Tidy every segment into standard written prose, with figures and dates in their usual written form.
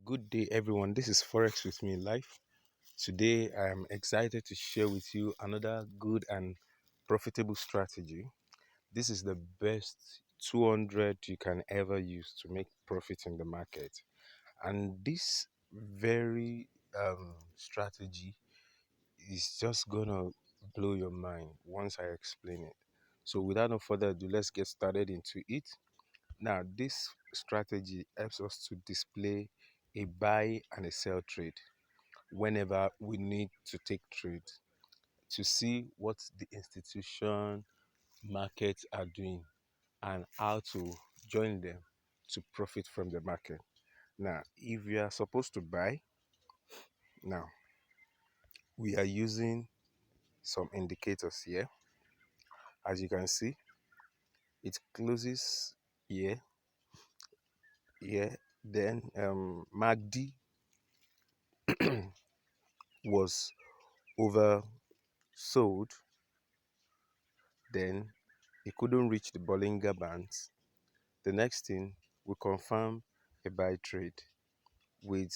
Good day, everyone. This is Forex with me live. Today, I am excited to share with you another good and profitable strategy. This is the best 200 you can ever use to make profit in the market. And this very strategy is just gonna blow your mind once I explain it. So, without no further ado, let's get started into it. Now, this strategy helps us to display a buy and a sell trade whenever we need to take trade to see what the institution markets are doing and how to join them to profit from the market. Now, if you are supposed to buy, now we are using some indicators here. As you can see, it closes here, here, then MACD was oversold, then it couldn't reach the Bollinger Bands. The next thing, we confirm a buy trade with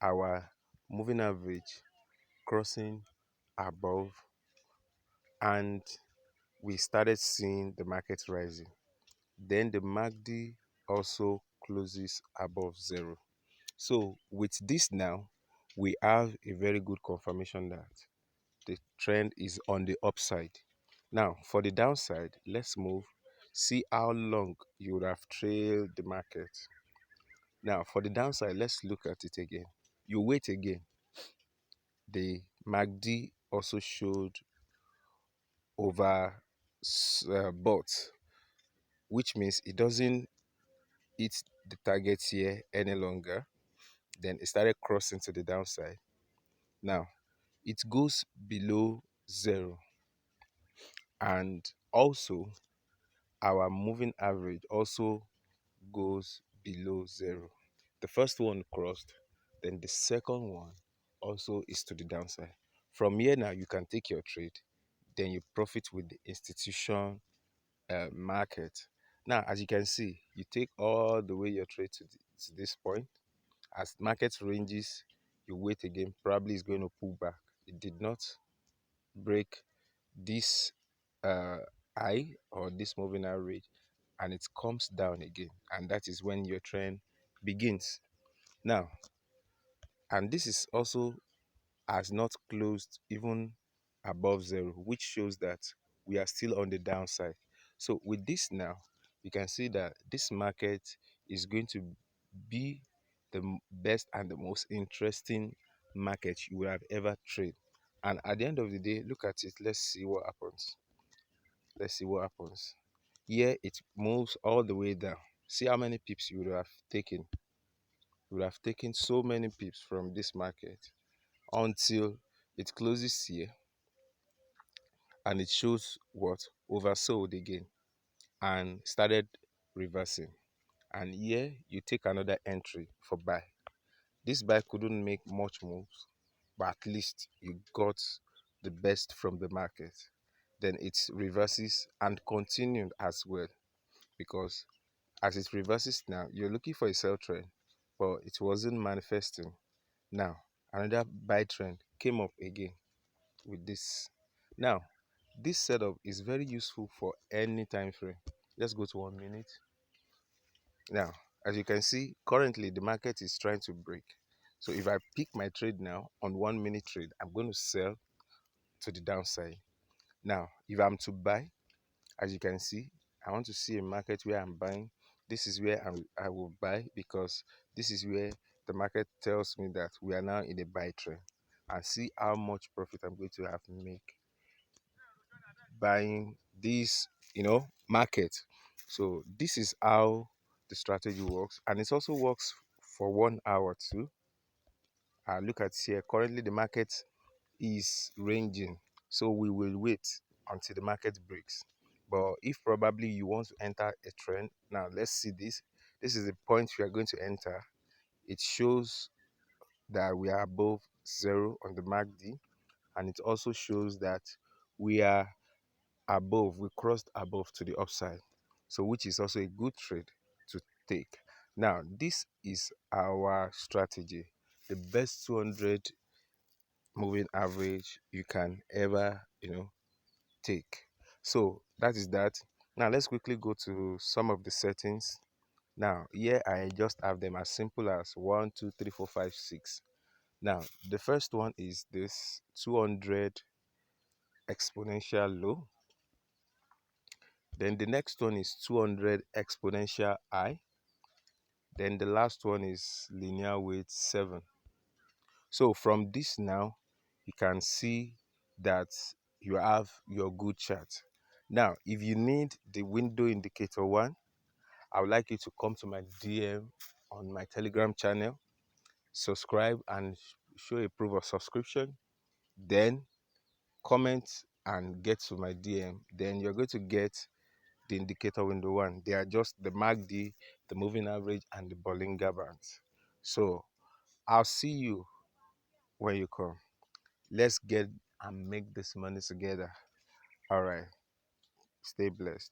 our moving average crossing above, and we started seeing the market rising. Then the MACD also closes above zero. So with this now, we have a very good confirmation that the trend is on the upside. Now, for the downside, let's move, see how long you would have trailed the market. Now, for the downside, let's look at it again. You wait again. The MACD also showed over bought, which means it doesn't hit the target here any longer. Then it started crossing to the downside. Now, it goes below zero, and also our moving average also goes below zero. The first one crossed, then the second one also is to the downside. From here now, you can take your trade, then you profit with the institution market. Now, as you can see, you take all the way your trade to this point. As market ranges, you wait again. Probably it's going to pull back. It did not break this uh, high or this moving average, and it comes down again, and that is when your trend begins. Now, and this is also has not closed even above zero, which shows that we are still on the downside. So with this now, you can see that this market is going to be the best and the most interesting market you will have ever traded. And at the end of the day, look at it. Let's see what happens. Let's see what happens. Here it moves all the way down. See how many pips you would have taken. You would have taken so many pips from this market until it closes here, and it shows what oversold again and started reversing. And here you take another entry for buy. This buy couldn't make much moves, but at least you got the best from the market. Then it reverses and continued as well, because as it reverses now, you're looking for a sell trend, but it wasn't manifesting. Now another buy trend came up again with this. Now, this setup is very useful for any time frame. Let's go to 1 minute. Now, as you can see, currently the market is trying to break. So if I pick my trade now on 1 minute trade, I'm going to sell to the downside. Now, if I'm to buy, as you can see, I want to see a market where I'm buying. This is where I will buy, because this is where the market tells me that we are now in a buy trend, and see how much profit I'm going to have to make buying this market. So this is how the strategy works, and it also works for 1 hour too. Look at here, currently the market is ranging, so we will wait until the market breaks. But if probably you want to enter a trend, now let's see this is the point we are going to enter. It shows that we are above zero on the MACD, and it also shows that we are above, we crossed above to the upside, so which is also a good trade to take. Now, this is our strategy, the best 200 moving average you can ever, take. So that is that. Now let's quickly go to some of the settings. Now here I just have them as simple as 1 2 3 4 5 6. Now the first one is this 200 exponential low. Then the next one is 200 exponential high. Then the last one is linear weight 7. So from this now, you can see that you have your good chart. Now, if you need the window indicator one, I would like you to come to my DM on my Telegram channel, subscribe and show a proof of subscription, then comment and get to my DM. Then you're going to get the indicator window one. They are just the MACD, the moving average, and the Bollinger Bands. So I'll see you when you come. Let's get and make this money together. All right. Stay blessed.